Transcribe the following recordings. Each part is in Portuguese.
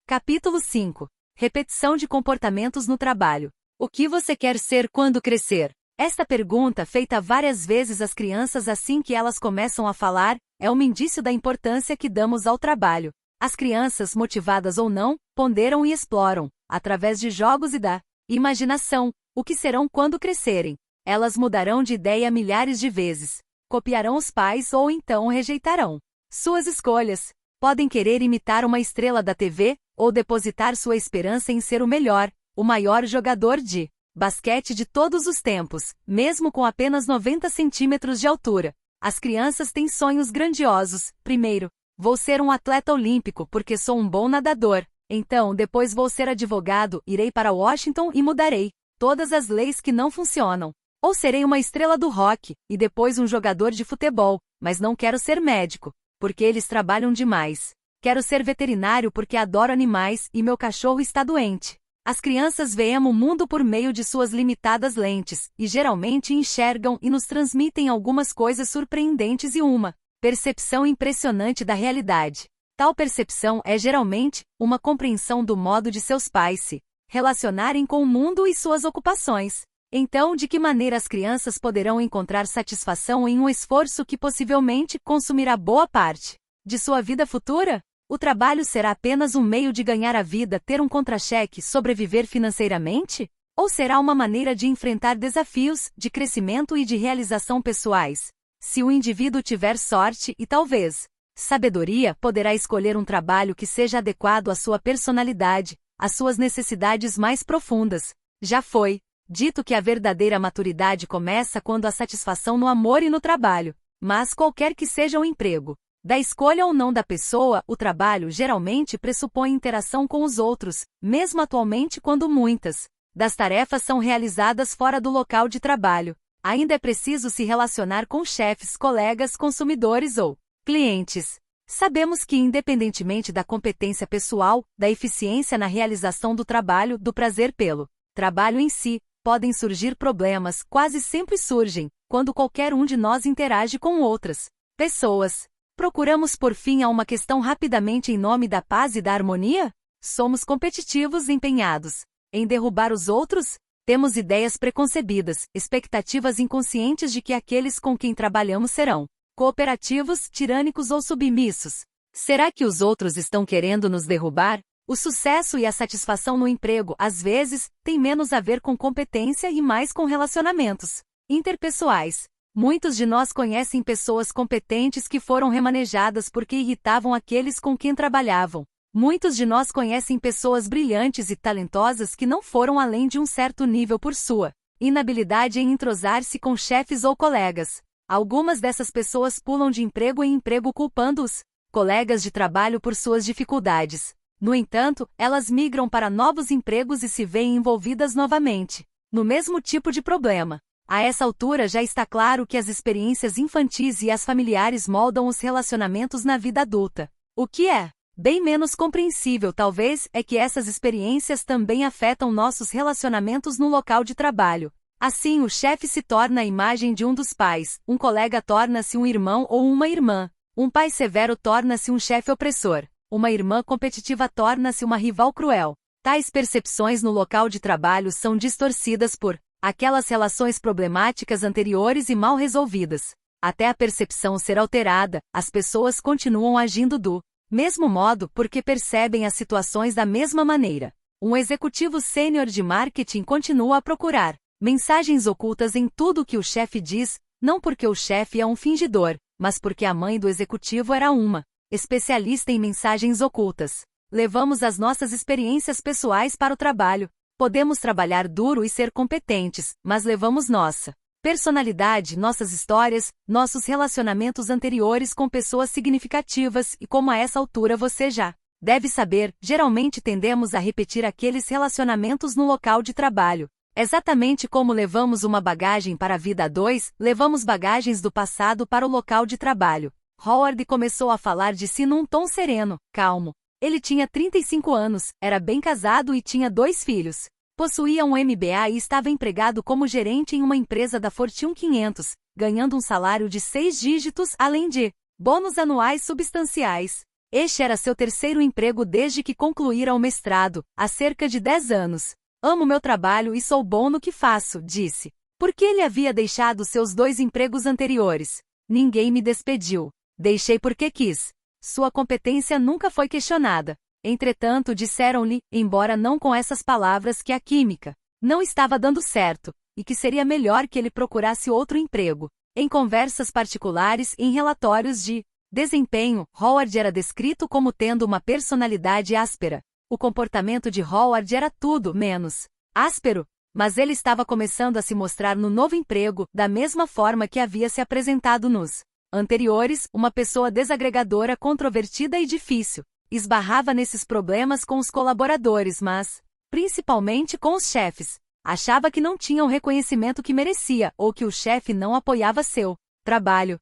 Capítulo 5. Repetição de comportamentos no trabalho. O que você quer ser quando crescer? Esta pergunta, feita várias vezes às crianças assim que elas começam a falar, é um indício da importância que damos ao trabalho. As crianças, motivadas ou não, ponderam e exploram, através de jogos e da imaginação, o que serão quando crescerem. Elas mudarão de ideia milhares de vezes. Copiarão os pais ou então rejeitarão suas escolhas. Podem querer imitar uma estrela da TV, ou depositar sua esperança em ser o melhor, o maior jogador de basquete de todos os tempos, mesmo com apenas 90 centímetros de altura. As crianças têm sonhos grandiosos. Primeiro, vou ser um atleta olímpico porque sou um bom nadador. Então, depois vou ser advogado, irei para Washington e mudarei todas as leis que não funcionam. Ou serei uma estrela do rock, e depois um jogador de futebol, mas não quero ser médico, porque eles trabalham demais. Quero ser veterinário porque adoro animais e meu cachorro está doente. As crianças veem o mundo por meio de suas limitadas lentes, e geralmente enxergam e nos transmitem algumas coisas surpreendentes e uma percepção impressionante da realidade. Tal percepção é geralmente uma compreensão do modo de seus pais se relacionarem com o mundo e suas ocupações. Então, de que maneira as crianças poderão encontrar satisfação em um esforço que possivelmente consumirá boa parte de sua vida futura? O trabalho será apenas um meio de ganhar a vida, ter um contra-cheque, sobreviver financeiramente? Ou será uma maneira de enfrentar desafios, de crescimento e de realização pessoais? Se o indivíduo tiver sorte e talvez sabedoria, poderá escolher um trabalho que seja adequado à sua personalidade, às suas necessidades mais profundas. Já foi dito que a verdadeira maturidade começa quando há satisfação no amor e no trabalho. Mas qualquer que seja o emprego, da escolha ou não da pessoa, o trabalho geralmente pressupõe interação com os outros, mesmo atualmente quando muitas das tarefas são realizadas fora do local de trabalho. Ainda é preciso se relacionar com chefes, colegas, consumidores ou clientes. Sabemos que, independentemente da competência pessoal, da eficiência na realização do trabalho, do prazer pelo trabalho em si, podem surgir problemas, quase sempre surgem, quando qualquer um de nós interage com outras pessoas. Procuramos por fim a uma questão rapidamente em nome da paz e da harmonia? Somos competitivos, empenhados em derrubar os outros? Temos ideias preconcebidas, expectativas inconscientes de que aqueles com quem trabalhamos serão cooperativos, tirânicos ou submissos. Será que os outros estão querendo nos derrubar? O sucesso e a satisfação no emprego, às vezes, têm menos a ver com competência e mais com relacionamentos interpessoais. Muitos de nós conhecem pessoas competentes que foram remanejadas porque irritavam aqueles com quem trabalhavam. Muitos de nós conhecem pessoas brilhantes e talentosas que não foram além de um certo nível por sua inabilidade em entrosar-se com chefes ou colegas. Algumas dessas pessoas pulam de emprego em emprego culpando os colegas de trabalho por suas dificuldades. No entanto, elas migram para novos empregos e se veem envolvidas novamente no mesmo tipo de problema. A essa altura já está claro que as experiências infantis e as familiares moldam os relacionamentos na vida adulta. O que é bem menos compreensível, talvez, é que essas experiências também afetam nossos relacionamentos no local de trabalho. Assim, o chefe se torna a imagem de um dos pais, um colega torna-se um irmão ou uma irmã, um pai severo torna-se um chefe opressor. Uma irmã competitiva torna-se uma rival cruel. Tais percepções no local de trabalho são distorcidas por aquelas relações problemáticas anteriores e mal resolvidas. Até a percepção ser alterada, as pessoas continuam agindo do mesmo modo porque percebem as situações da mesma maneira. Um executivo sênior de marketing continua a procurar mensagens ocultas em tudo o que o chefe diz, não porque o chefe é um fingidor, mas porque a mãe do executivo era uma especialista em mensagens ocultas. Levamos as nossas experiências pessoais para o trabalho. Podemos trabalhar duro e ser competentes, mas levamos nossa personalidade, nossas histórias, nossos relacionamentos anteriores com pessoas significativas e, como a essa altura você já deve saber, geralmente tendemos a repetir aqueles relacionamentos no local de trabalho. Exatamente como levamos uma bagagem para a vida a dois, levamos bagagens do passado para o local de trabalho. Howard começou a falar de si num tom sereno, calmo. Ele tinha 35 anos, era bem casado e tinha 2 filhos. Possuía um MBA e estava empregado como gerente em uma empresa da Fortune 500, ganhando um salário de 6 dígitos além de bônus anuais substanciais. Este era seu terceiro emprego desde que concluíra o mestrado, há cerca de 10 anos. Amo meu trabalho e sou bom no que faço, disse. Por que ele havia deixado seus 2 empregos anteriores? Ninguém me despediu. Deixei porque quis. Sua competência nunca foi questionada. Entretanto, disseram-lhe, embora não com essas palavras, que a química não estava dando certo, e que seria melhor que ele procurasse outro emprego. Em conversas particulares e em relatórios de desempenho, Howard era descrito como tendo uma personalidade áspera. O comportamento de Howard era tudo menos áspero, mas ele estava começando a se mostrar no novo emprego da mesma forma que havia se apresentado nos anteriores, uma pessoa desagregadora, controvertida e difícil. Esbarrava nesses problemas com os colaboradores, mas, principalmente com os chefes. Achava que não tinha o reconhecimento que merecia ou que o chefe não apoiava seu trabalho.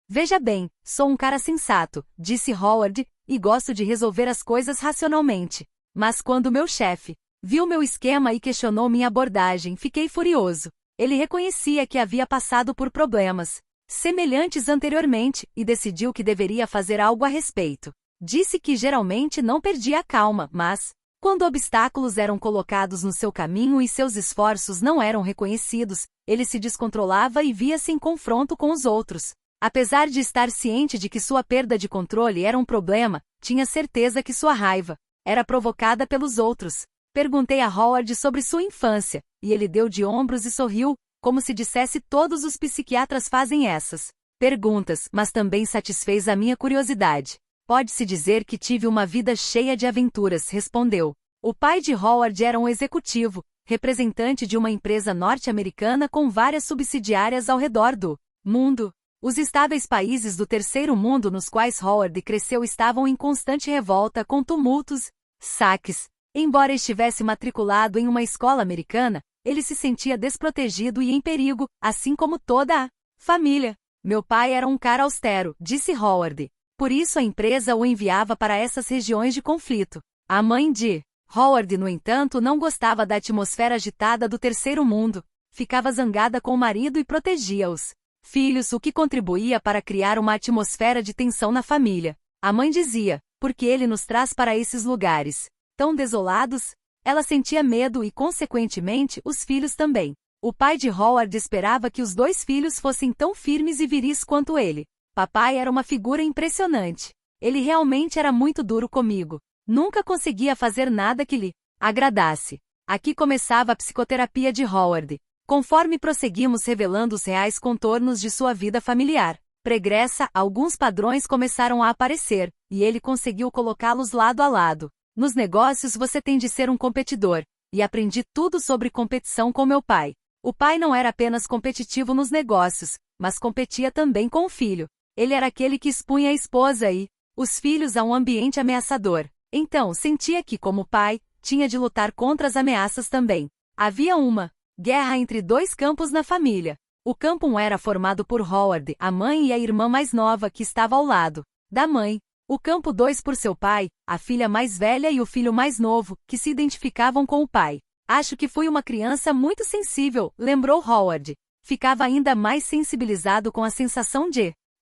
Veja bem, sou um cara sensato, disse Howard, e gosto de resolver as coisas racionalmente. Mas quando meu chefe viu meu esquema e questionou minha abordagem, fiquei furioso. Ele reconhecia que havia passado por problemas semelhantes anteriormente e decidiu que deveria fazer algo a respeito. Disse que geralmente não perdia a calma, mas, quando obstáculos eram colocados no seu caminho e seus esforços não eram reconhecidos, ele se descontrolava e via-se em confronto com os outros. Apesar de estar ciente de que sua perda de controle era um problema, tinha certeza que sua raiva era provocada pelos outros. Perguntei a Howard sobre sua infância, e ele deu de ombros e sorriu, como se dissesse: todos os psiquiatras fazem essas perguntas, mas também satisfez a minha curiosidade. Pode-se dizer que tive uma vida cheia de aventuras, respondeu. O pai de Howard era um executivo, representante de uma empresa norte-americana com várias subsidiárias ao redor do mundo. Os estáveis países do terceiro mundo nos quais Howard cresceu estavam em constante revolta com tumultos, saques. Embora estivesse matriculado em uma escola americana, ele se sentia desprotegido e em perigo, assim como toda a família. Meu pai era um cara austero, disse Howard. Por isso a empresa o enviava para essas regiões de conflito. A mãe de Howard, no entanto, não gostava da atmosfera agitada do terceiro mundo. Ficava zangada com o marido e protegia os filhos, o que contribuía para criar uma atmosfera de tensão na família. A mãe dizia: porque ele nos traz para esses lugares tão desolados? Ela sentia medo e, consequentemente, os filhos também. O pai de Howard esperava que os 2 filhos fossem tão firmes e viris quanto ele. Papai era uma figura impressionante. Ele realmente era muito duro comigo. Nunca conseguia fazer nada que lhe agradasse. Aqui começava a psicoterapia de Howard. Conforme prosseguimos revelando os reais contornos de sua vida familiar pregressa, alguns padrões começaram a aparecer, e ele conseguiu colocá-los lado a lado. Nos negócios você tem de ser um competidor, e aprendi tudo sobre competição com meu pai. O pai não era apenas competitivo nos negócios, mas competia também com o filho. Ele era aquele que expunha a esposa e os filhos a um ambiente ameaçador. Então, sentia que, como pai, tinha de lutar contra as ameaças também. Havia uma guerra entre 2 campos na família. O campo 1 era formado por Howard, a mãe e a irmã mais nova que estava ao lado da mãe. O campo 2 por seu pai, a filha mais velha e o filho mais novo, que se identificavam com o pai. Acho que fui uma criança muito sensível, lembrou Howard. Ficava ainda mais sensibilizado com a sensação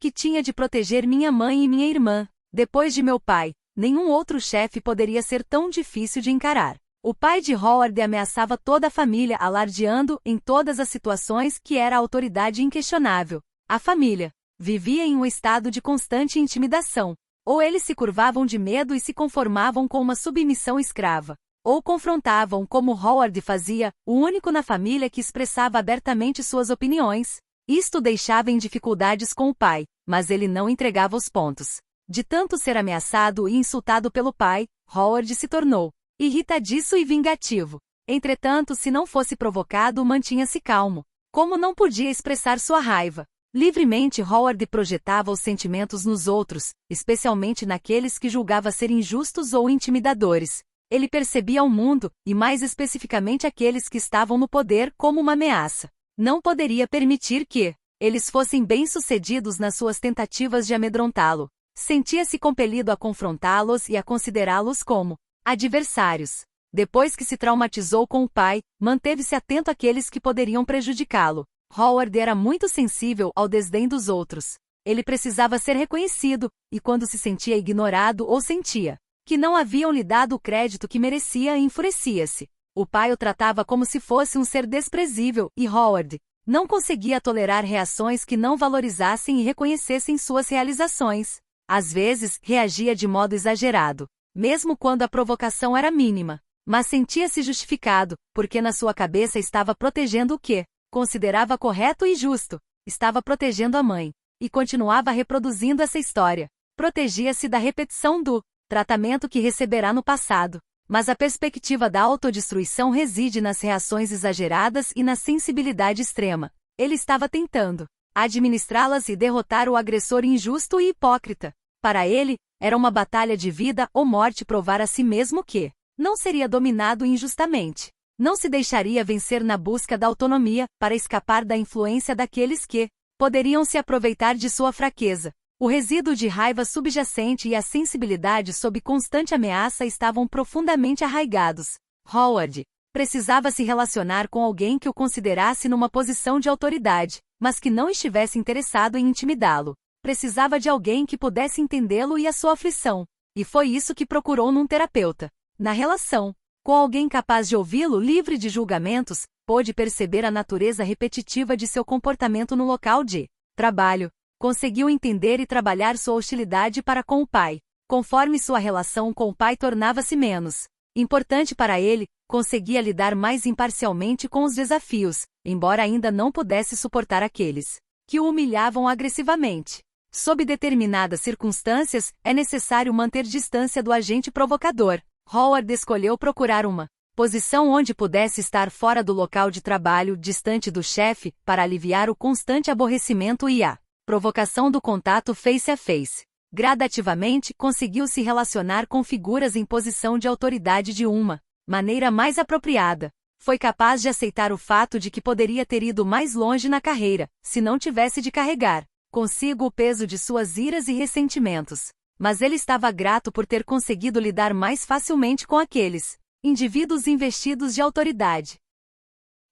que tinha de proteger minha mãe e minha irmã. Depois de meu pai, nenhum outro chefe poderia ser tão difícil de encarar. O pai de Howard ameaçava toda a família, alardeando, em todas as situações, que era a autoridade inquestionável. A família vivia em um estado de constante intimidação. Ou eles se curvavam de medo e se conformavam com uma submissão escrava, ou confrontavam, como Howard fazia, o único na família que expressava abertamente suas opiniões. Isto deixava em dificuldades com o pai, mas ele não entregava os pontos. De tanto ser ameaçado e insultado pelo pai, Howard se tornou irritadiço e vingativo. Entretanto, se não fosse provocado, mantinha-se calmo. Como não podia expressar sua raiva livremente, Howard projetava os sentimentos nos outros, especialmente naqueles que julgava ser injustos ou intimidadores. Ele percebia o mundo, e mais especificamente aqueles que estavam no poder, como uma ameaça. Não poderia permitir que eles fossem bem-sucedidos nas suas tentativas de amedrontá-lo. Sentia-se compelido a confrontá-los e a considerá-los como adversários. Depois que se traumatizou com o pai, manteve-se atento àqueles que poderiam prejudicá-lo. Howard era muito sensível ao desdém dos outros. Ele precisava ser reconhecido, e quando se sentia ignorado ou sentia que não haviam lhe dado o crédito que merecia, enfurecia-se. O pai o tratava como se fosse um ser desprezível, e Howard não conseguia tolerar reações que não valorizassem e reconhecessem suas realizações. Às vezes, reagia de modo exagerado, mesmo quando a provocação era mínima, mas sentia-se justificado, porque na sua cabeça estava protegendo o que considerava correto e justo. Estava protegendo a mãe, e continuava reproduzindo essa história. Protegia-se da repetição do tratamento que receberá no passado. Mas a perspectiva da autodestruição reside nas reações exageradas e na sensibilidade extrema. Ele estava tentando administrá-las e derrotar o agressor injusto e hipócrita. Para ele, era uma batalha de vida ou morte provar a si mesmo que não seria dominado injustamente. Não se deixaria vencer na busca da autonomia, para escapar da influência daqueles que poderiam se aproveitar de sua fraqueza. O resíduo de raiva subjacente e a sensibilidade sob constante ameaça estavam profundamente arraigados. Howard precisava se relacionar com alguém que o considerasse numa posição de autoridade, mas que não estivesse interessado em intimidá-lo. Precisava de alguém que pudesse entendê-lo e a sua aflição. E foi isso que procurou num terapeuta. Na relação com alguém capaz de ouvi-lo livre de julgamentos, pôde perceber a natureza repetitiva de seu comportamento no local de trabalho. Conseguiu entender e trabalhar sua hostilidade para com o pai. Conforme sua relação com o pai tornava-se menos importante para ele, conseguia lidar mais imparcialmente com os desafios, embora ainda não pudesse suportar aqueles que o humilhavam agressivamente. Sob determinadas circunstâncias, é necessário manter distância do agente provocador. Howard escolheu procurar uma posição onde pudesse estar fora do local de trabalho, distante do chefe, para aliviar o constante aborrecimento e a provocação do contato face a face. Gradativamente, conseguiu se relacionar com figuras em posição de autoridade de uma maneira mais apropriada. Foi capaz de aceitar o fato de que poderia ter ido mais longe na carreira, se não tivesse de carregar consigo o peso de suas iras e ressentimentos. Mas ele estava grato por ter conseguido lidar mais facilmente com aqueles indivíduos investidos de autoridade.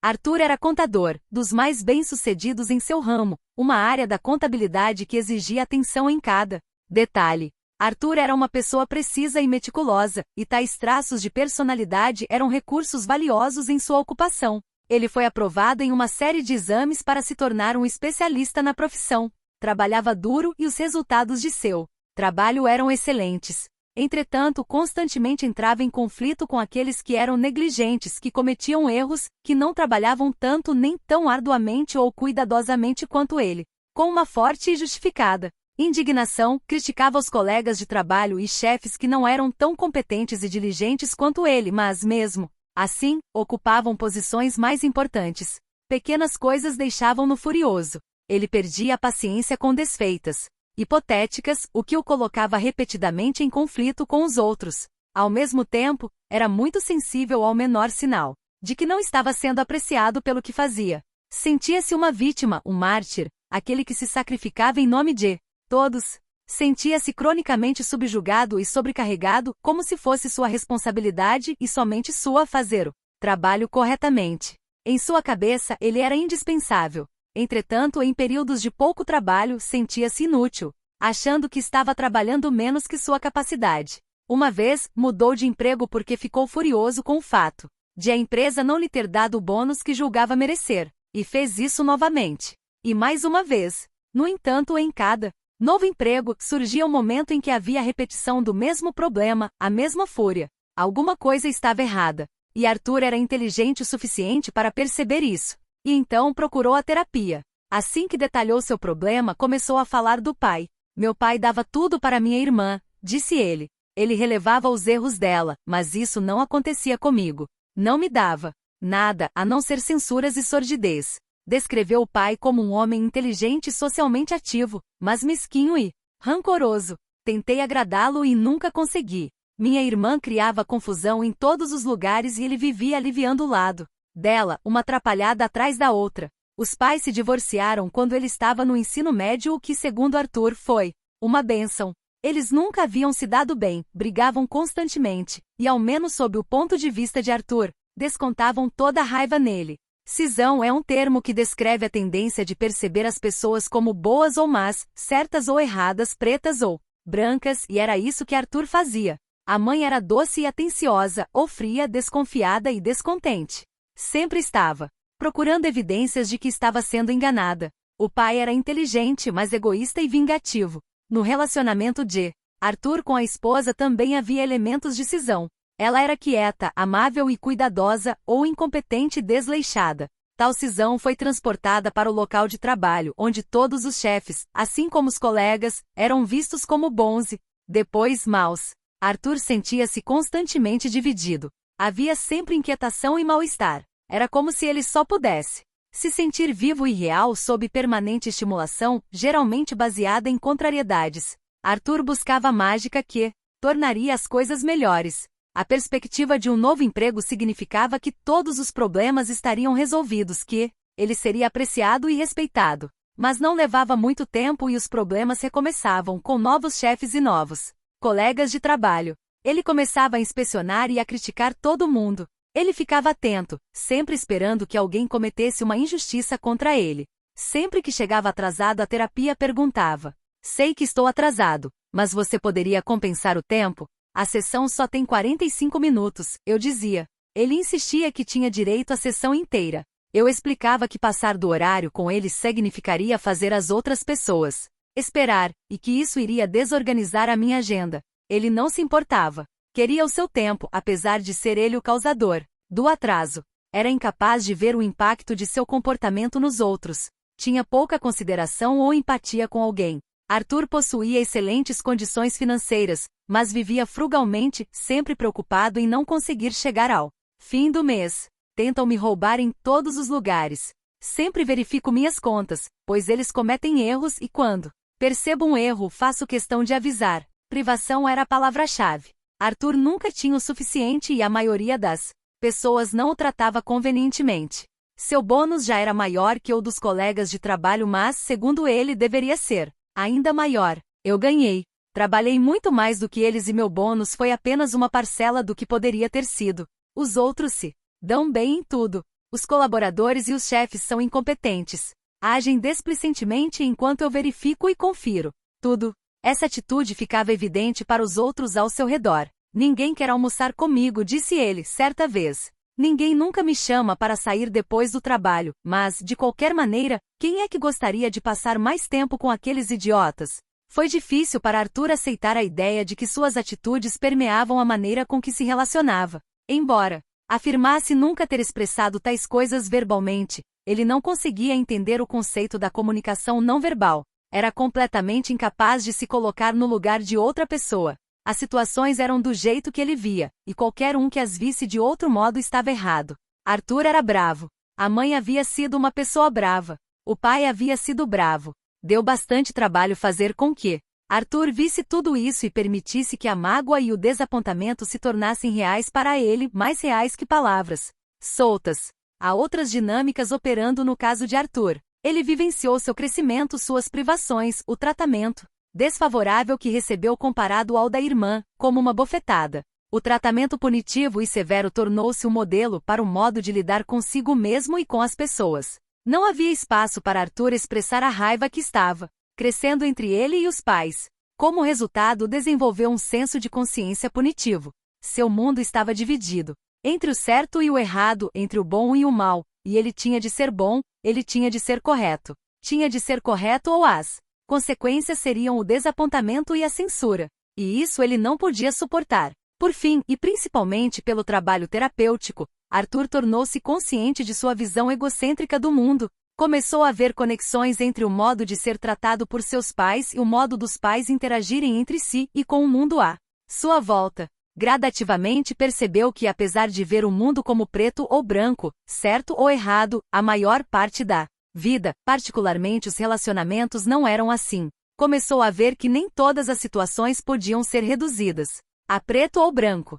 Arthur era contador, dos mais bem-sucedidos em seu ramo, uma área da contabilidade que exigia atenção em cada detalhe. Arthur era uma pessoa precisa e meticulosa, e tais traços de personalidade eram recursos valiosos em sua ocupação. Ele foi aprovado em uma série de exames para se tornar um especialista na profissão. Trabalhava duro e os resultados de seu trabalho eram excelentes. Entretanto, constantemente entrava em conflito com aqueles que eram negligentes, que cometiam erros, que não trabalhavam tanto nem tão arduamente ou cuidadosamente quanto ele. Com uma forte e justificada indignação, criticava os colegas de trabalho e chefes que não eram tão competentes e diligentes quanto ele, mas mesmo assim, ocupavam posições mais importantes. Pequenas coisas deixavam-no furioso. Ele perdia a paciência com desfeitas hipotéticas, o que o colocava repetidamente em conflito com os outros. Ao mesmo tempo, era muito sensível ao menor sinal de que não estava sendo apreciado pelo que fazia. Sentia-se uma vítima, um mártir, aquele que se sacrificava em nome de todos. Sentia-se cronicamente subjugado e sobrecarregado, como se fosse sua responsabilidade e somente sua fazer o trabalho corretamente. Em sua cabeça, ele era indispensável. Entretanto, em períodos de pouco trabalho, sentia-se inútil, achando que estava trabalhando menos que sua capacidade. Uma vez, mudou de emprego porque ficou furioso com o fato de a empresa não lhe ter dado o bônus que julgava merecer, e fez isso novamente. E mais uma vez. No entanto, em cada novo emprego, surgia um momento em que havia a repetição do mesmo problema, a mesma fúria. Alguma coisa estava errada, e Arthur era inteligente o suficiente para perceber isso. E então procurou a terapia. Assim que detalhou seu problema, começou a falar do pai. Meu pai dava tudo para minha irmã, disse ele. Ele relevava os erros dela, mas isso não acontecia comigo. Não me dava nada, a não ser censuras e sordidez. Descreveu o pai como um homem inteligente e socialmente ativo, mas mesquinho e rancoroso. Tentei agradá-lo e nunca consegui. Minha irmã criava confusão em todos os lugares e ele vivia aliviando o lado dela, uma atrapalhada atrás da outra. Os pais se divorciaram quando ele estava no ensino médio, o que, segundo Arthur, foi uma bênção. Eles nunca haviam se dado bem, brigavam constantemente, e ao menos sob o ponto de vista de Arthur, descontavam toda a raiva nele. Cisão é um termo que descreve a tendência de perceber as pessoas como boas ou más, certas ou erradas, pretas ou brancas, e era isso que Arthur fazia. A mãe era doce e atenciosa, ou fria, desconfiada e descontente. Sempre estava procurando evidências de que estava sendo enganada. O pai era inteligente, mas egoísta e vingativo. No relacionamento de Arthur com a esposa também havia elementos de cisão. Ela era quieta, amável e cuidadosa, ou incompetente e desleixada. Tal cisão foi transportada para o local de trabalho, onde todos os chefes, assim como os colegas, eram vistos como bons e, depois, maus. Arthur sentia-se constantemente dividido. Havia sempre inquietação e mal-estar. Era como se ele só pudesse se sentir vivo e real sob permanente estimulação, geralmente baseada em contrariedades. Arthur buscava a mágica que tornaria as coisas melhores. A perspectiva de um novo emprego significava que todos os problemas estariam resolvidos, que ele seria apreciado e respeitado. Mas não levava muito tempo e os problemas recomeçavam, com novos chefes e novos colegas de trabalho. Ele começava a inspecionar e a criticar todo mundo. Ele ficava atento, sempre esperando que alguém cometesse uma injustiça contra ele. Sempre que chegava atrasado à terapia perguntava: "Sei que estou atrasado, mas você poderia compensar o tempo? A sessão só tem 45 minutos", eu dizia. Ele insistia que tinha direito à sessão inteira. Eu explicava que passar do horário com ele significaria fazer as outras pessoas esperar, e que isso iria desorganizar a minha agenda. Ele não se importava. Queria o seu tempo, apesar de ser ele o causador do atraso. Era incapaz de ver o impacto de seu comportamento nos outros. Tinha pouca consideração ou empatia com alguém. Arthur possuía excelentes condições financeiras, mas vivia frugalmente, sempre preocupado em não conseguir chegar ao fim do mês. Tentam me roubar em todos os lugares. Sempre verifico minhas contas, pois eles cometem erros e quando percebo um erro, faço questão de avisar. Privação era a palavra-chave. Arthur nunca tinha o suficiente e a maioria das pessoas não o tratava convenientemente. Seu bônus já era maior que o dos colegas de trabalho, mas, segundo ele, deveria ser ainda maior. Eu ganhei. Trabalhei muito mais do que eles e meu bônus foi apenas uma parcela do que poderia ter sido. Os outros se dão bem em tudo. Os colaboradores e os chefes são incompetentes. Agem desplicentemente enquanto eu verifico e confiro tudo. Essa atitude ficava evidente para os outros ao seu redor. "Ninguém quer almoçar comigo", disse ele, certa vez. "Ninguém nunca me chama para sair depois do trabalho, mas, de qualquer maneira, quem é que gostaria de passar mais tempo com aqueles idiotas?" Foi difícil para Arthur aceitar a ideia de que suas atitudes permeavam a maneira com que se relacionava. Embora afirmasse nunca ter expressado tais coisas verbalmente, ele não conseguia entender o conceito da comunicação não verbal. Era completamente incapaz de se colocar no lugar de outra pessoa. As situações eram do jeito que ele via, e qualquer um que as visse de outro modo estava errado. Arthur era bravo. A mãe havia sido uma pessoa brava. O pai havia sido bravo. Deu bastante trabalho fazer com que Arthur visse tudo isso e permitisse que a mágoa e o desapontamento se tornassem reais para ele, mais reais que palavras soltas. Há outras dinâmicas operando no caso de Arthur. Ele vivenciou seu crescimento, suas privações, o tratamento desfavorável que recebeu comparado ao da irmã, como uma bofetada. O tratamento punitivo e severo tornou-se um modelo para o modo de lidar consigo mesmo e com as pessoas. Não havia espaço para Arthur expressar a raiva que estava crescendo entre ele e os pais. Como resultado, desenvolveu um senso de consciência punitivo. Seu mundo estava dividido entre o certo e o errado, entre o bom e o mal, e ele tinha de ser bom, ele tinha de ser correto. Tinha de ser correto ou as consequências seriam o desapontamento e a censura. E isso ele não podia suportar. Por fim, e principalmente pelo trabalho terapêutico, Arthur tornou-se consciente de sua visão egocêntrica do mundo. Começou a ver conexões entre o modo de ser tratado por seus pais e o modo dos pais interagirem entre si e com o mundo à sua volta. Gradativamente percebeu que, apesar de ver o mundo como preto ou branco, certo ou errado, a maior parte da vida, particularmente os relacionamentos, não eram assim. Começou a ver que nem todas as situações podiam ser reduzidas a preto ou branco.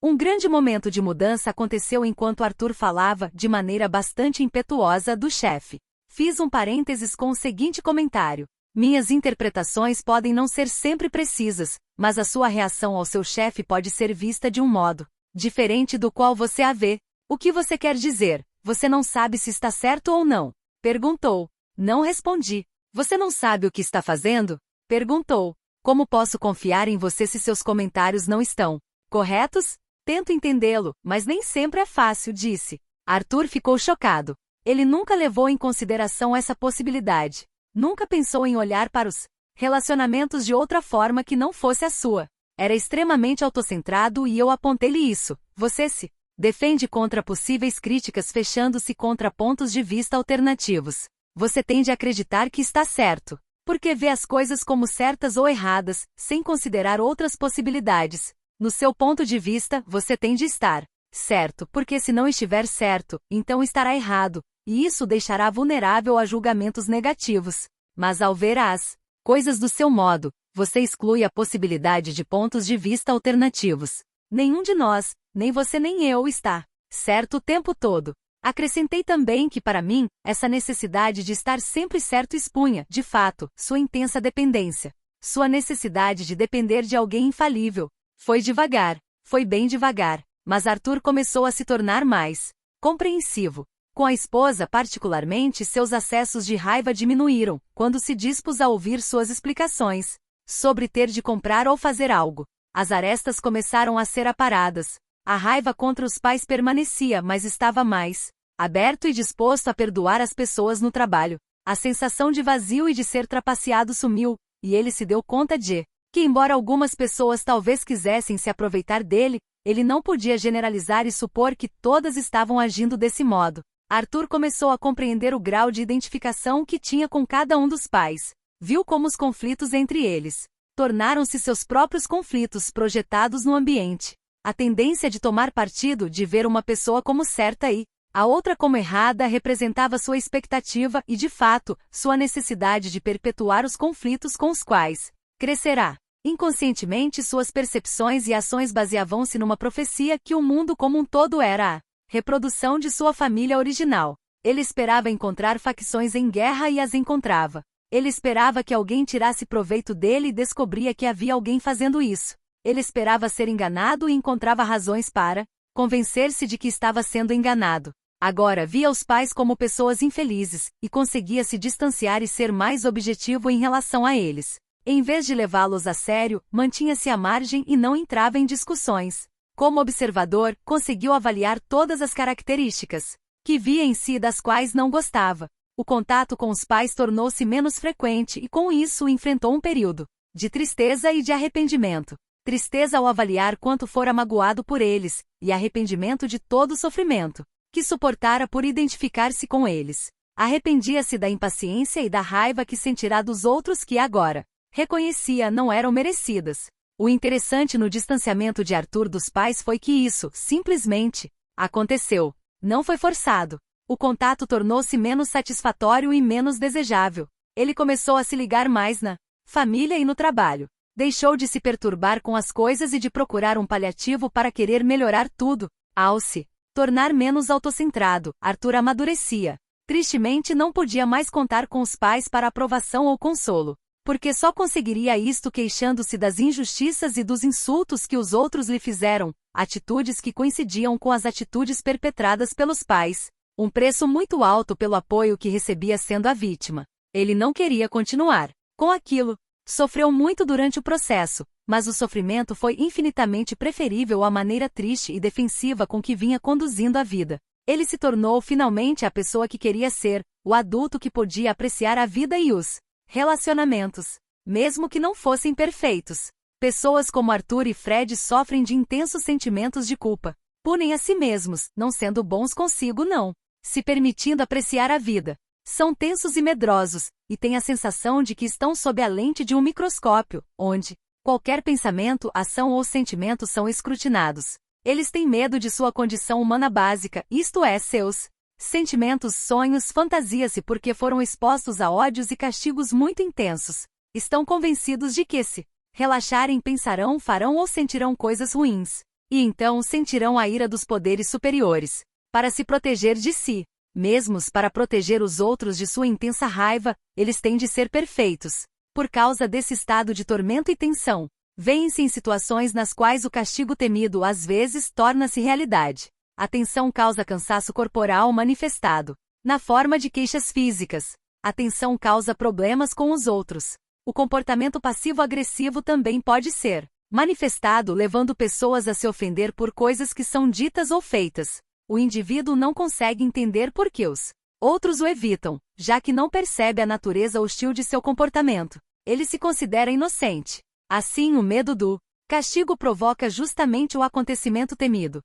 Um grande momento de mudança aconteceu enquanto Arthur falava, de maneira bastante impetuosa, do chefe. Fiz um parênteses com o seguinte comentário: "Minhas interpretações podem não ser sempre precisas, mas a sua reação ao seu chefe pode ser vista de um modo diferente do qual você a vê. O que você quer dizer?" Você não sabe se está certo ou não? Perguntou. Não respondi. Você não sabe o que está fazendo? Perguntou. Como posso confiar em você se seus comentários não estão corretos? Tento entendê-lo, mas nem sempre é fácil, disse. Arthur ficou chocado. Ele nunca levou em consideração essa possibilidade. Nunca pensou em olhar para os relacionamentos de outra forma que não fosse a sua. Era extremamente autocentrado e eu apontei-lhe isso. Você se defende contra possíveis críticas fechando-se contra pontos de vista alternativos. Você tende a acreditar que está certo, porque vê as coisas como certas ou erradas, sem considerar outras possibilidades. No seu ponto de vista, você tende a estar certo, porque se não estiver certo, então estará errado, e isso o deixará vulnerável a julgamentos negativos. Mas ao ver as coisas do seu modo, você exclui a possibilidade de pontos de vista alternativos. Nenhum de nós, nem você nem eu, está certo o tempo todo. Acrescentei também que para mim, essa necessidade de estar sempre certo expunha, de fato, sua intensa dependência. Sua necessidade de depender de alguém infalível. Foi devagar, foi bem devagar, mas Arthur começou a se tornar mais compreensivo. Com a esposa particularmente, seus acessos de raiva diminuíram, quando se dispôs a ouvir suas explicações sobre ter de comprar ou fazer algo. As arestas começaram a ser aparadas. A raiva contra os pais permanecia, mas estava mais aberto e disposto a perdoar as pessoas no trabalho. A sensação de vazio e de ser trapaceado sumiu, e ele se deu conta de que, embora algumas pessoas talvez quisessem se aproveitar dele, ele não podia generalizar e supor que todas estavam agindo desse modo. Arthur começou a compreender o grau de identificação que tinha com cada um dos pais. Viu como os conflitos entre eles tornaram-se seus próprios conflitos projetados no ambiente. A tendência de tomar partido, de ver uma pessoa como certa e a outra como errada representava sua expectativa e, de fato, sua necessidade de perpetuar os conflitos com os quais crescerá. Inconscientemente, suas percepções e ações baseavam-se numa profecia que o mundo como um todo era a reprodução de sua família original. Ele esperava encontrar facções em guerra e as encontrava. Ele esperava que alguém tirasse proveito dele e descobria que havia alguém fazendo isso. Ele esperava ser enganado e encontrava razões para convencer-se de que estava sendo enganado. Agora via os pais como pessoas infelizes, e conseguia se distanciar e ser mais objetivo em relação a eles. Em vez de levá-los a sério, mantinha-se à margem e não entrava em discussões. Como observador, conseguiu avaliar todas as características que via em si e das quais não gostava. O contato com os pais tornou-se menos frequente e com isso enfrentou um período de tristeza e de arrependimento. Tristeza ao avaliar quanto fora magoado por eles, e arrependimento de todo o sofrimento que suportara por identificar-se com eles. Arrependia-se da impaciência e da raiva que sentirá dos outros que agora reconhecia não eram merecidas. O interessante no distanciamento de Arthur dos pais foi que isso, simplesmente, aconteceu. Não foi forçado. O contato tornou-se menos satisfatório e menos desejável. Ele começou a se ligar mais na família e no trabalho. Deixou de se perturbar com as coisas e de procurar um paliativo para querer melhorar tudo. Ao se tornar menos autocentrado, Arthur amadurecia. Tristemente não podia mais contar com os pais para aprovação ou consolo, porque só conseguiria isto queixando-se das injustiças e dos insultos que os outros lhe fizeram, atitudes que coincidiam com as atitudes perpetradas pelos pais. Um preço muito alto pelo apoio que recebia sendo a vítima. Ele não queria continuar com aquilo. Sofreu muito durante o processo, mas o sofrimento foi infinitamente preferível à maneira triste e defensiva com que vinha conduzindo a vida. Ele se tornou finalmente a pessoa que queria ser, o adulto que podia apreciar a vida e os relacionamentos, mesmo que não fossem perfeitos. Pessoas como Arthur e Fred sofrem de intensos sentimentos de culpa. Punem a si mesmos, não sendo bons consigo não, se permitindo apreciar a vida. São tensos e medrosos, e têm a sensação de que estão sob a lente de um microscópio, onde qualquer pensamento, ação ou sentimento são escrutinados. Eles têm medo de sua condição humana básica, isto é, seus sentimentos, sonhos, fantasias-se porque foram expostos a ódios e castigos muito intensos. Estão convencidos de que se relaxarem pensarão, farão ou sentirão coisas ruins. E então sentirão a ira dos poderes superiores. Para se proteger de si mesmos, para proteger os outros de sua intensa raiva, eles têm de ser perfeitos. Por causa desse estado de tormento e tensão, veem-se em situações nas quais o castigo temido às vezes torna-se realidade. A tensão causa cansaço corporal manifestado na forma de queixas físicas. A tensão causa problemas com os outros. O comportamento passivo-agressivo também pode ser manifestado levando pessoas a se ofender por coisas que são ditas ou feitas. O indivíduo não consegue entender por que os outros o evitam, já que não percebe a natureza hostil de seu comportamento. Ele se considera inocente. Assim, o medo do castigo provoca justamente o acontecimento temido.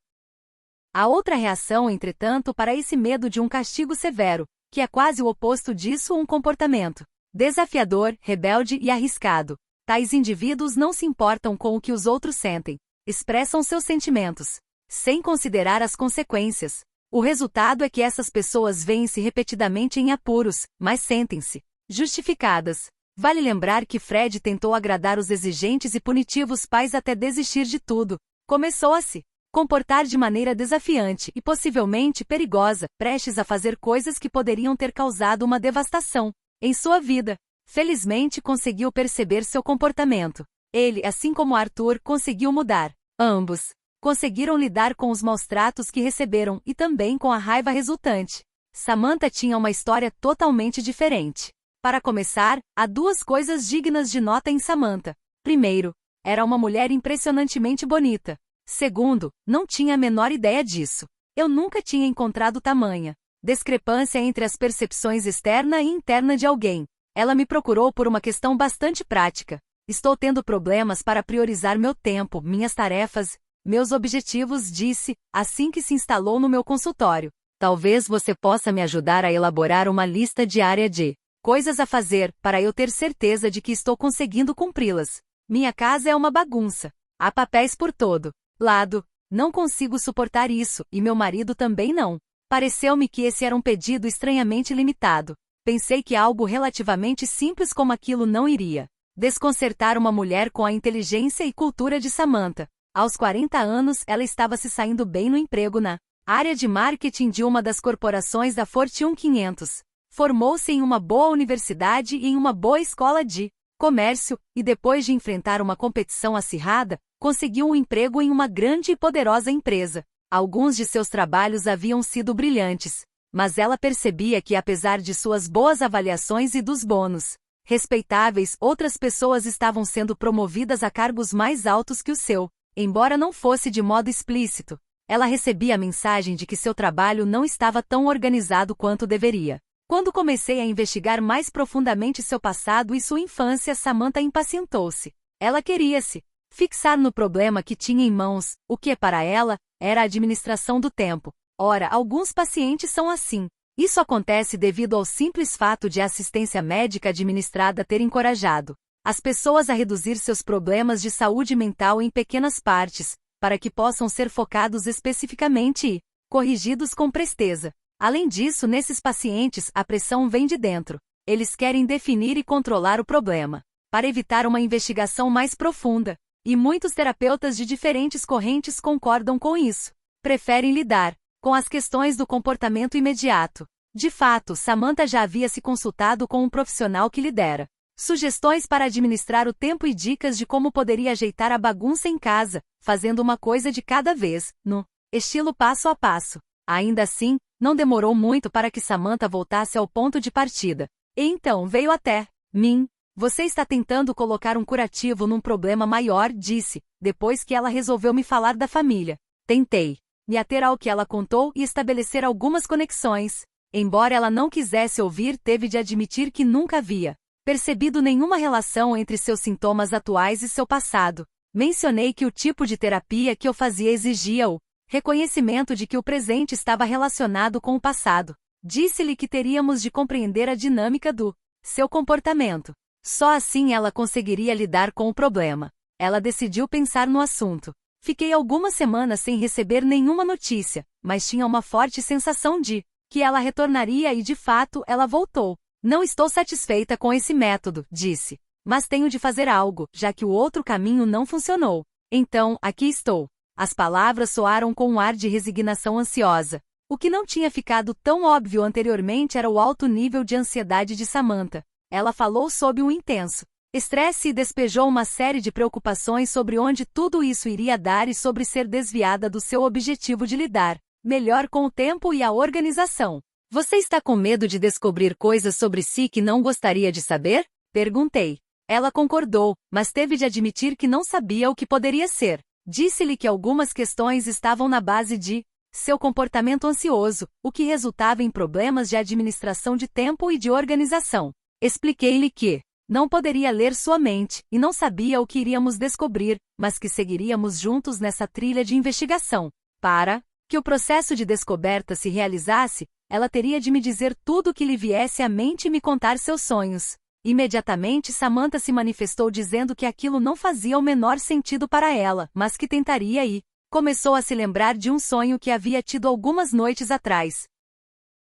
Há outra reação, entretanto, para esse medo de um castigo severo, que é quase o oposto disso, um comportamento desafiador, rebelde e arriscado. Tais indivíduos não se importam com o que os outros sentem, expressam seus sentimentos, sem considerar as consequências. O resultado é que essas pessoas veem-se repetidamente em apuros, mas sentem-se justificadas. Vale lembrar que Fred tentou agradar os exigentes e punitivos pais até desistir de tudo. Começou a se comportar de maneira desafiante e possivelmente perigosa, prestes a fazer coisas que poderiam ter causado uma devastação em sua vida. Felizmente conseguiu perceber seu comportamento. Ele, assim como Arthur, conseguiu mudar. Ambos conseguiram lidar com os maus tratos que receberam e também com a raiva resultante. Samantha tinha uma história totalmente diferente. Para começar, há duas coisas dignas de nota em Samantha. Primeiro, era uma mulher impressionantemente bonita. Segundo, não tinha a menor ideia disso. Eu nunca tinha encontrado tamanha discrepância entre as percepções externa e interna de alguém. Ela me procurou por uma questão bastante prática. Estou tendo problemas para priorizar meu tempo, minhas tarefas, meus objetivos, disse, assim que se instalou no meu consultório. Talvez você possa me ajudar a elaborar uma lista diária de coisas a fazer, para eu ter certeza de que estou conseguindo cumpri-las. Minha casa é uma bagunça. Há papéis por todo lado. Não consigo suportar isso, e meu marido também não. Pareceu-me que esse era um pedido estranhamente limitado. Pensei que algo relativamente simples como aquilo não iria desconcertar uma mulher com a inteligência e cultura de Samantha. Aos 40 anos, ela estava se saindo bem no emprego na área de marketing de uma das corporações da Fortune 500. Formou-se em uma boa universidade e em uma boa escola de comércio, e depois de enfrentar uma competição acirrada, conseguiu um emprego em uma grande e poderosa empresa. Alguns de seus trabalhos haviam sido brilhantes, mas ela percebia que, apesar de suas boas avaliações e dos bônus respeitáveis, outras pessoas estavam sendo promovidas a cargos mais altos que o seu. Embora não fosse de modo explícito, ela recebia a mensagem de que seu trabalho não estava tão organizado quanto deveria. Quando comecei a investigar mais profundamente seu passado e sua infância, Samantha impacientou-se. Ela queria se fixar no problema que tinha em mãos, o que, para ela, era a administração do tempo. Ora, alguns pacientes são assim. Isso acontece devido ao simples fato de a assistência médica administrada ter encorajado as pessoas a reduzir seus problemas de saúde mental em pequenas partes, para que possam ser focados especificamente e corrigidos com presteza. Além disso, nesses pacientes, a pressão vem de dentro. Eles querem definir e controlar o problema, para evitar uma investigação mais profunda. E muitos terapeutas de diferentes correntes concordam com isso. Preferem lidar com as questões do comportamento imediato. De fato, Samantha já havia se consultado com um profissional que lhe dera sugestões para administrar o tempo e dicas de como poderia ajeitar a bagunça em casa, fazendo uma coisa de cada vez, no estilo passo a passo. Ainda assim, não demorou muito para que Samantha voltasse ao ponto de partida. E então veio até mim. Você está tentando colocar um curativo num problema maior, disse, depois que ela resolveu me falar da família. Tentei me ater ao que ela contou e estabelecer algumas conexões. Embora ela não quisesse ouvir, teve de admitir que nunca havia percebido nenhuma relação entre seus sintomas atuais e seu passado. Mencionei que o tipo de terapia que eu fazia exigia o reconhecimento de que o presente estava relacionado com o passado. Disse-lhe que teríamos de compreender a dinâmica do seu comportamento. Só assim ela conseguiria lidar com o problema. Ela decidiu pensar no assunto. Fiquei algumas semanas sem receber nenhuma notícia, mas tinha uma forte sensação de que ela retornaria e de fato ela voltou. Não estou satisfeita com esse método, disse. Mas tenho de fazer algo, já que o outro caminho não funcionou. Então, aqui estou. As palavras soaram com um ar de resignação ansiosa. O que não tinha ficado tão óbvio anteriormente era o alto nível de ansiedade de Samantha. Ela falou sob um intenso estresse e despejou uma série de preocupações sobre onde tudo isso iria dar e sobre ser desviada do seu objetivo de lidar melhor com o tempo e a organização. Você está com medo de descobrir coisas sobre si que não gostaria de saber? Perguntei. Ela concordou, mas teve de admitir que não sabia o que poderia ser. Disse-lhe que algumas questões estavam na base de seu comportamento ansioso, o que resultava em problemas de administração de tempo e de organização. Expliquei-lhe que não poderia ler sua mente, e não sabia o que iríamos descobrir, mas que seguiríamos juntos nessa trilha de investigação. Para que o processo de descoberta se realizasse, ela teria de me dizer tudo o que lhe viesse à mente e me contar seus sonhos. Imediatamente Samantha se manifestou dizendo que aquilo não fazia o menor sentido para ela, mas que tentaria e começou a se lembrar de um sonho que havia tido algumas noites atrás.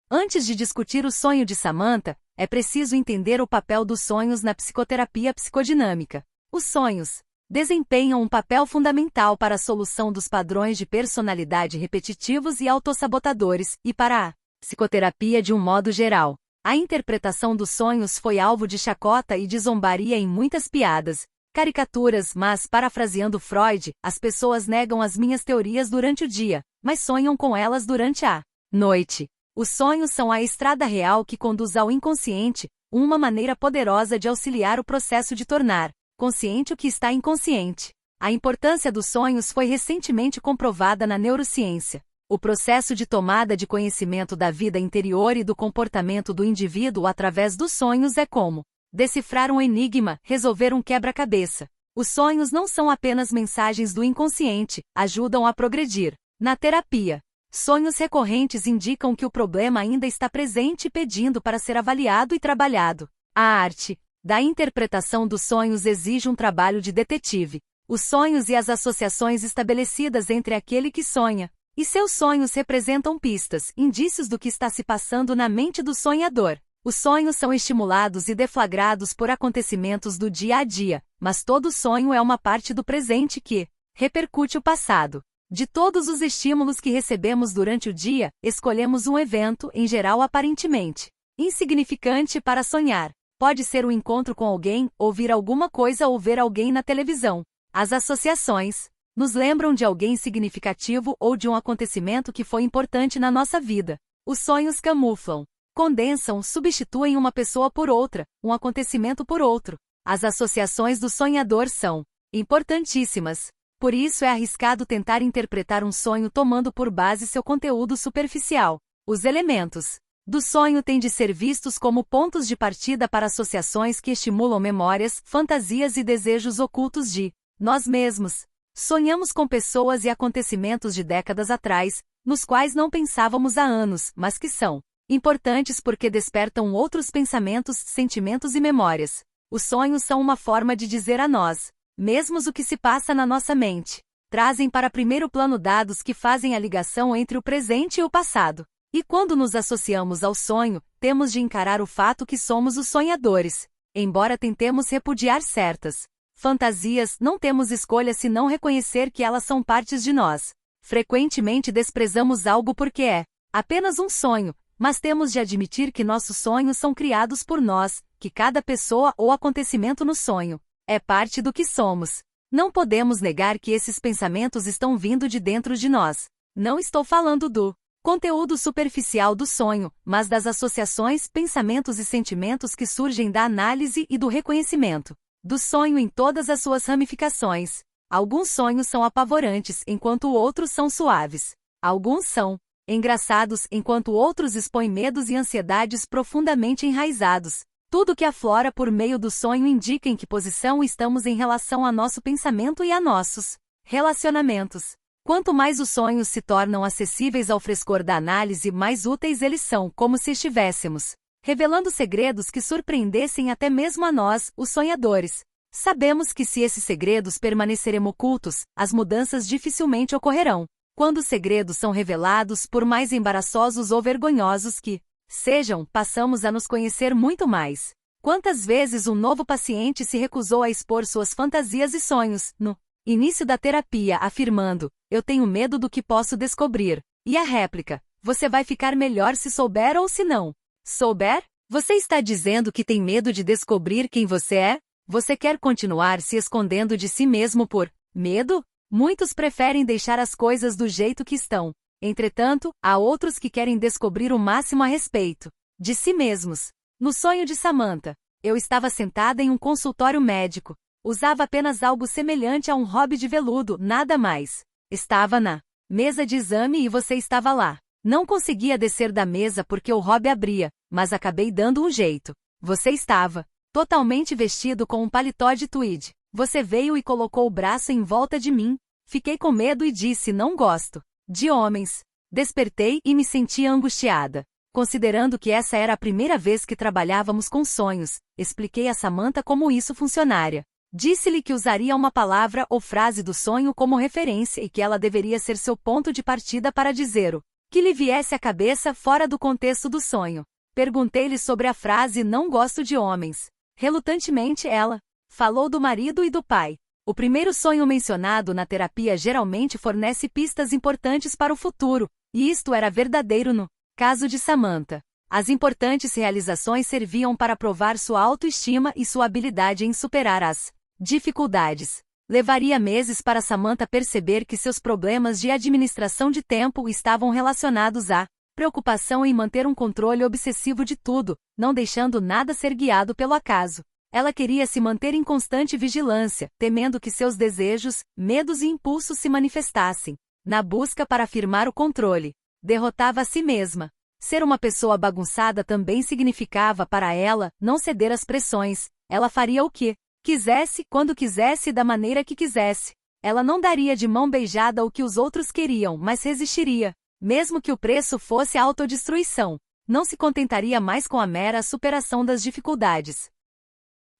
Antes de discutir o sonho de Samantha, é preciso entender o papel dos sonhos na psicoterapia psicodinâmica. Os sonhos desempenham um papel fundamental para a solução dos padrões de personalidade repetitivos e autossabotadores, e para a psicoterapia de um modo geral. A interpretação dos sonhos foi alvo de chacota e de zombaria em muitas piadas, caricaturas, mas, parafraseando Freud, as pessoas negam as minhas teorias durante o dia, mas sonham com elas durante a noite. Os sonhos são a estrada real que conduz ao inconsciente, uma maneira poderosa de auxiliar o processo de tornar consciente o que está inconsciente. A importância dos sonhos foi recentemente comprovada na neurociência. O processo de tomada de conhecimento da vida interior e do comportamento do indivíduo através dos sonhos é como decifrar um enigma, resolver um quebra-cabeça. Os sonhos não são apenas mensagens do inconsciente, ajudam a progredir. Na terapia, sonhos recorrentes indicam que o problema ainda está presente e pedindo para ser avaliado e trabalhado. A arte da interpretação dos sonhos exige um trabalho de detetive. Os sonhos e as associações estabelecidas entre aquele que sonha e seus sonhos representam pistas, indícios do que está se passando na mente do sonhador. Os sonhos são estimulados e deflagrados por acontecimentos do dia a dia, mas todo sonho é uma parte do presente que repercute o passado. De todos os estímulos que recebemos durante o dia, escolhemos um evento, em geral aparentemente insignificante, para sonhar. Pode ser um encontro com alguém, ouvir alguma coisa ou ver alguém na televisão. As associações nos lembram de alguém significativo ou de um acontecimento que foi importante na nossa vida. Os sonhos camuflam, condensam, substituem uma pessoa por outra, um acontecimento por outro. As associações do sonhador são importantíssimas. Por isso é arriscado tentar interpretar um sonho tomando por base seu conteúdo superficial. Os elementos do sonho têm de ser vistos como pontos de partida para associações que estimulam memórias, fantasias e desejos ocultos de nós mesmos. Sonhamos com pessoas e acontecimentos de décadas atrás, nos quais não pensávamos há anos, mas que são importantes porque despertam outros pensamentos, sentimentos e memórias. Os sonhos são uma forma de dizer a nós mesmos o que se passa na nossa mente. Trazem para primeiro plano dados que fazem a ligação entre o presente e o passado. E quando nos associamos ao sonho, temos de encarar o fato que somos os sonhadores. Embora tentemos repudiar certas fantasias, não temos escolha senão reconhecer que elas são partes de nós. Frequentemente desprezamos algo porque é apenas um sonho, mas temos de admitir que nossos sonhos são criados por nós, que cada pessoa ou acontecimento no sonho é parte do que somos. Não podemos negar que esses pensamentos estão vindo de dentro de nós. Não estou falando do conteúdo superficial do sonho, mas das associações, pensamentos e sentimentos que surgem da análise e do reconhecimento do sonho em todas as suas ramificações. Alguns sonhos são apavorantes, enquanto outros são suaves. Alguns são engraçados, enquanto outros expõem medos e ansiedades profundamente enraizados. Tudo que aflora por meio do sonho indica em que posição estamos em relação a nosso pensamento e a nossos relacionamentos. Quanto mais os sonhos se tornam acessíveis ao frescor da análise, mais úteis eles são, como se estivéssemos revelando segredos que surpreendessem até mesmo a nós, os sonhadores. Sabemos que se esses segredos permanecerem ocultos, as mudanças dificilmente ocorrerão. Quando os segredos são revelados, por mais embaraçosos ou vergonhosos que sejam, passamos a nos conhecer muito mais. Quantas vezes um novo paciente se recusou a expor suas fantasias e sonhos, no início da terapia, afirmando: eu tenho medo do que posso descobrir. E a réplica: você vai ficar melhor se souber ou se não souber? Você está dizendo que tem medo de descobrir quem você é? Você quer continuar se escondendo de si mesmo por medo? Muitos preferem deixar as coisas do jeito que estão. Entretanto, há outros que querem descobrir o máximo a respeito de si mesmos. No sonho de Samantha, eu estava sentada em um consultório médico. Usava apenas algo semelhante a um hobby de veludo, nada mais. Estava na mesa de exame e você estava lá. Não conseguia descer da mesa porque o hobby abria, mas acabei dando um jeito. Você estava totalmente vestido com um paletó de tweed. Você veio e colocou o braço em volta de mim. Fiquei com medo e disse: não gosto de homens. Despertei e me senti angustiada. Considerando que essa era a primeira vez que trabalhávamos com sonhos, expliquei a Samantha como isso funcionaria. Disse-lhe que usaria uma palavra ou frase do sonho como referência e que ela deveria ser seu ponto de partida para dizer o que lhe viesse à cabeça fora do contexto do sonho. Perguntei-lhe sobre a frase "não gosto de homens". Relutantemente ela falou do marido e do pai. O primeiro sonho mencionado na terapia geralmente fornece pistas importantes para o futuro, e isto era verdadeiro no caso de Samantha. As importantes realizações serviam para provar sua autoestima e sua habilidade em superar as dificuldades. Levaria meses para Samantha perceber que seus problemas de administração de tempo estavam relacionados à preocupação em manter um controle obsessivo de tudo, não deixando nada ser guiado pelo acaso. Ela queria se manter em constante vigilância, temendo que seus desejos, medos e impulsos se manifestassem. Na busca para afirmar o controle, derrotava a si mesma. Ser uma pessoa bagunçada também significava para ela não ceder às pressões. Ela faria o que quisesse, quando quisesse e da maneira que quisesse. Ela não daria de mão beijada o que os outros queriam, mas resistiria, mesmo que o preço fosse a autodestruição. Não se contentaria mais com a mera superação das dificuldades.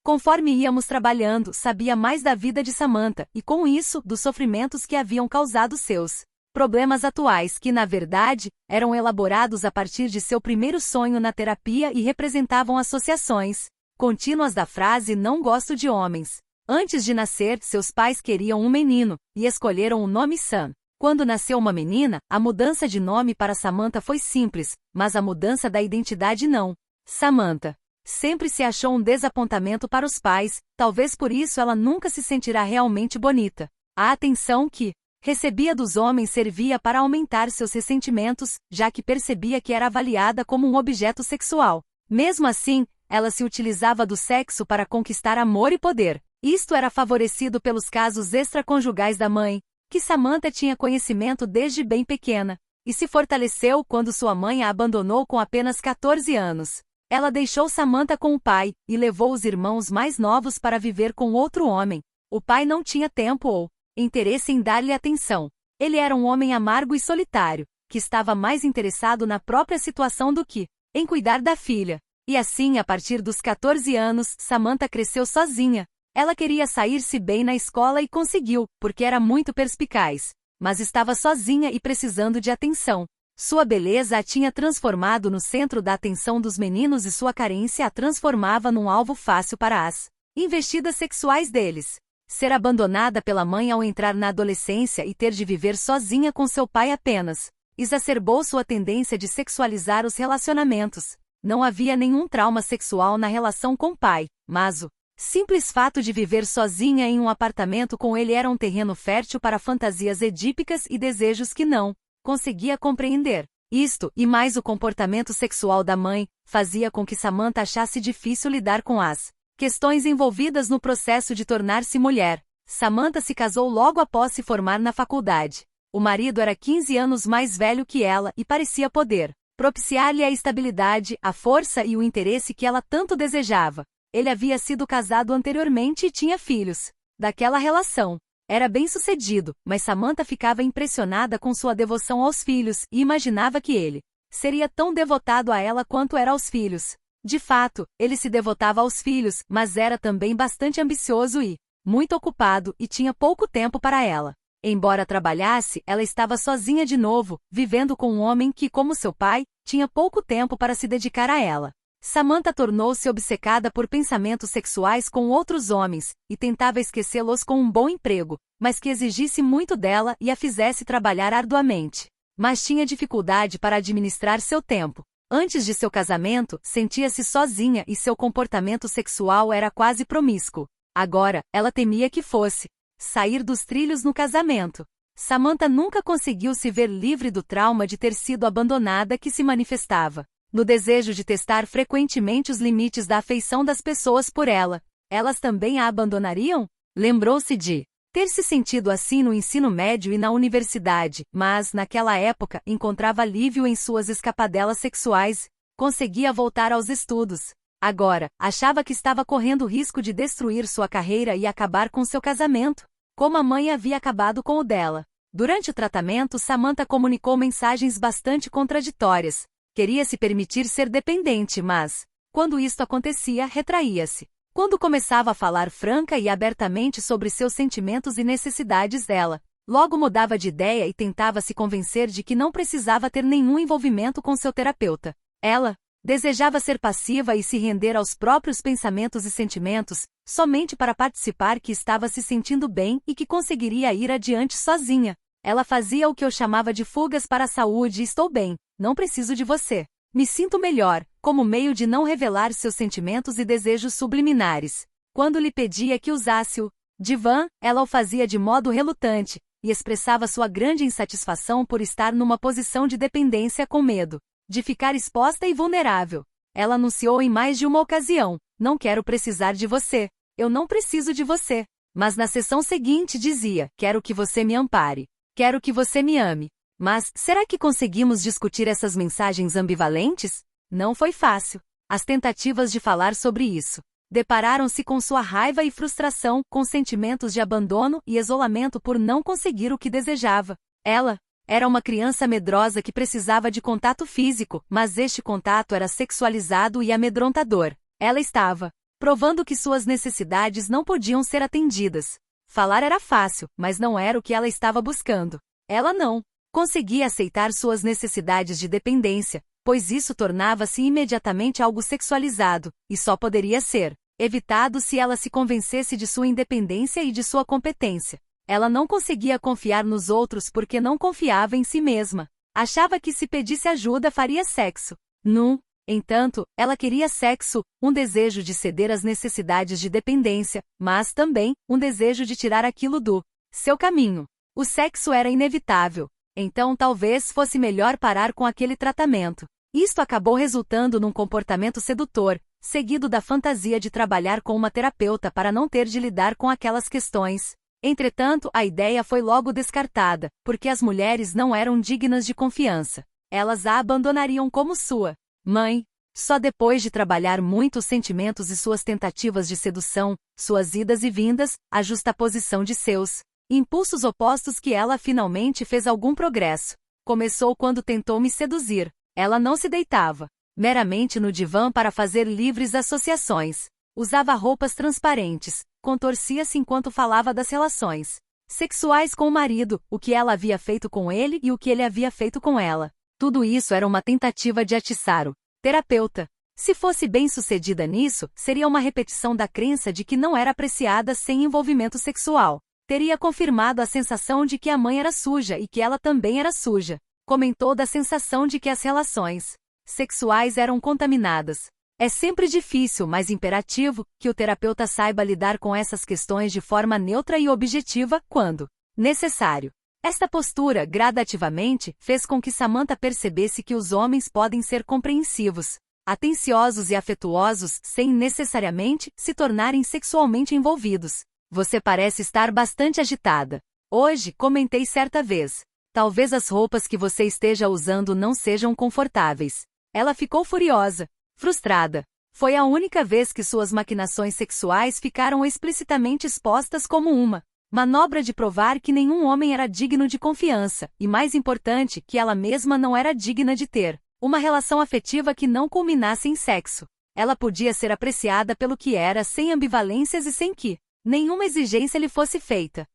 Conforme íamos trabalhando, sabia mais da vida de Samantha, e com isso, dos sofrimentos que haviam causado seus problemas atuais que, na verdade, eram elaborados a partir de seu primeiro sonho na terapia e representavam associações contínuas da frase "não gosto de homens". Antes de nascer, seus pais queriam um menino, e escolheram o nome Sam. Quando nasceu uma menina, a mudança de nome para Samantha foi simples, mas a mudança da identidade não. Samantha sempre se achou um desapontamento para os pais, talvez por isso ela nunca se sentirá realmente bonita. A atenção que recebia dos homens servia para aumentar seus ressentimentos, já que percebia que era avaliada como um objeto sexual. Mesmo assim, ela se utilizava do sexo para conquistar amor e poder. Isto era favorecido pelos casos extraconjugais da mãe, que Samantha tinha conhecimento desde bem pequena, e se fortaleceu quando sua mãe a abandonou com apenas 14 anos. Ela deixou Samantha com o pai, e levou os irmãos mais novos para viver com outro homem. O pai não tinha tempo ou interesse em dar-lhe atenção. Ele era um homem amargo e solitário, que estava mais interessado na própria situação do que em cuidar da filha. E assim, a partir dos 14 anos, Samantha cresceu sozinha. Ela queria sair-se bem na escola e conseguiu, porque era muito perspicaz. Mas estava sozinha e precisando de atenção. Sua beleza a tinha transformado no centro da atenção dos meninos e sua carência a transformava num alvo fácil para as investidas sexuais deles. Ser abandonada pela mãe ao entrar na adolescência e ter de viver sozinha com seu pai apenas exacerbou sua tendência de sexualizar os relacionamentos. Não havia nenhum trauma sexual na relação com o pai, mas o simples fato de viver sozinha em um apartamento com ele era um terreno fértil para fantasias edípicas e desejos que não conseguia compreender. Isto, e mais o comportamento sexual da mãe, fazia com que Samantha achasse difícil lidar com as questões envolvidas no processo de tornar-se mulher. Samantha se casou logo após se formar na faculdade. O marido era 15 anos mais velho que ela e parecia poder propiciar-lhe a estabilidade, a força e o interesse que ela tanto desejava. Ele havia sido casado anteriormente e tinha filhos daquela relação. Era bem-sucedido, mas Samantha ficava impressionada com sua devoção aos filhos e imaginava que ele seria tão devotado a ela quanto era aos filhos. De fato, ele se devotava aos filhos, mas era também bastante ambicioso e muito ocupado e tinha pouco tempo para ela. Embora trabalhasse, ela estava sozinha de novo, vivendo com um homem que, como seu pai, tinha pouco tempo para se dedicar a ela. Samantha tornou-se obcecada por pensamentos sexuais com outros homens, e tentava esquecê-los com um bom emprego, mas que exigisse muito dela e a fizesse trabalhar arduamente. Mas tinha dificuldade para administrar seu tempo. Antes de seu casamento, sentia-se sozinha e seu comportamento sexual era quase promíscuo. Agora, ela temia que fosse sair dos trilhos no casamento. Samantha nunca conseguiu se ver livre do trauma de ter sido abandonada que se manifestava no desejo de testar frequentemente os limites da afeição das pessoas por ela. Elas também a abandonariam? Lembrou-se de ter se sentido assim no ensino médio e na universidade, mas, naquela época, encontrava alívio em suas escapadelas sexuais, conseguia voltar aos estudos. Agora, achava que estava correndo o risco de destruir sua carreira e acabar com seu casamento, como a mãe havia acabado com o dela. Durante o tratamento, Samantha comunicou mensagens bastante contraditórias. Queria se permitir ser dependente, mas, quando isto acontecia, retraía-se. Quando começava a falar franca e abertamente sobre seus sentimentos e necessidades dela, logo mudava de ideia e tentava se convencer de que não precisava ter nenhum envolvimento com seu terapeuta. Ela desejava ser passiva e se render aos próprios pensamentos e sentimentos, somente para participar que estava se sentindo bem e que conseguiria ir adiante sozinha. Ela fazia o que eu chamava de fugas para a saúde. Estou bem, não preciso de você. Me sinto melhor, como meio de não revelar seus sentimentos e desejos subliminares. Quando lhe pedia que usasse o divã, ela o fazia de modo relutante, e expressava sua grande insatisfação por estar numa posição de dependência com medo de ficar exposta e vulnerável. Ela anunciou em mais de uma ocasião: não quero precisar de você. Eu não preciso de você. Mas na sessão seguinte dizia: quero que você me ampare. Quero que você me ame. Mas, será que conseguimos discutir essas mensagens ambivalentes? Não foi fácil. As tentativas de falar sobre isso depararam-se com sua raiva e frustração, com sentimentos de abandono e isolamento por não conseguir o que desejava. Ela era uma criança medrosa que precisava de contato físico, mas este contato era sexualizado e amedrontador. Ela estava provando que suas necessidades não podiam ser atendidas. Falar era fácil, mas não era o que ela estava buscando. Ela não conseguia aceitar suas necessidades de dependência, pois isso tornava-se imediatamente algo sexualizado, e só poderia ser evitado se ela se convencesse de sua independência e de sua competência. Ela não conseguia confiar nos outros porque não confiava em si mesma. Achava que se pedisse ajuda faria sexo. No entanto, ela queria sexo, um desejo de ceder às necessidades de dependência, mas também um desejo de tirar aquilo do seu caminho. O sexo era inevitável. Então talvez fosse melhor parar com aquele tratamento. Isto acabou resultando num comportamento sedutor, seguido da fantasia de trabalhar com uma terapeuta para não ter de lidar com aquelas questões. Entretanto, a ideia foi logo descartada, porque as mulheres não eram dignas de confiança. Elas a abandonariam como sua mãe. Só depois de trabalhar muito os sentimentos e suas tentativas de sedução, suas idas e vindas, a justaposição de seus impulsos opostos que ela finalmente fez algum progresso. Começou quando tentou me seduzir. Ela não se deitava meramente no divã para fazer livres associações. Usava roupas transparentes, contorcia-se enquanto falava das relações sexuais com o marido, o que ela havia feito com ele e o que ele havia feito com ela. Tudo isso era uma tentativa de atiçar o terapeuta. Se fosse bem-sucedida nisso, seria uma repetição da crença de que não era apreciada sem envolvimento sexual. Teria confirmado a sensação de que a mãe era suja e que ela também era suja. Comentou da sensação de que as relações sexuais eram contaminadas. É sempre difícil, mas imperativo, que o terapeuta saiba lidar com essas questões de forma neutra e objetiva, quando necessário. Esta postura, gradativamente, fez com que Samantha percebesse que os homens podem ser compreensivos, atenciosos e afetuosos, sem necessariamente se tornarem sexualmente envolvidos. Você parece estar bastante agitada. Hoje, comentei certa vez. Talvez as roupas que você esteja usando não sejam confortáveis. Ela ficou furiosa, frustrada. Foi a única vez que suas maquinações sexuais ficaram explicitamente expostas como uma manobra de provar que nenhum homem era digno de confiança, e mais importante, que ela mesma não era digna de ter uma relação afetiva que não culminasse em sexo. Ela podia ser apreciada pelo que era sem ambivalências e sem que nenhuma exigência lhe fosse feita.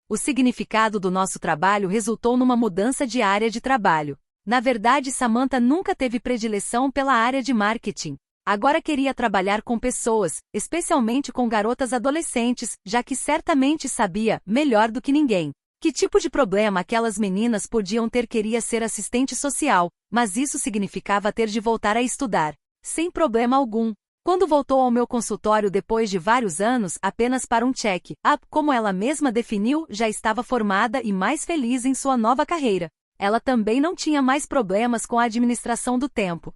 O significado do nosso trabalho resultou numa mudança de área de trabalho. Na verdade, Samantha nunca teve predileção pela área de marketing. Agora queria trabalhar com pessoas, especialmente com garotas adolescentes, já que certamente sabia, melhor do que ninguém, que tipo de problema aquelas meninas podiam ter. Queria ser assistente social, mas isso significava ter de voltar a estudar, sem problema algum. Quando voltou ao meu consultório depois de vários anos, apenas para um check-up, como ela mesma definiu, já estava formada e mais feliz em sua nova carreira. Ela também não tinha mais problemas com a administração do tempo.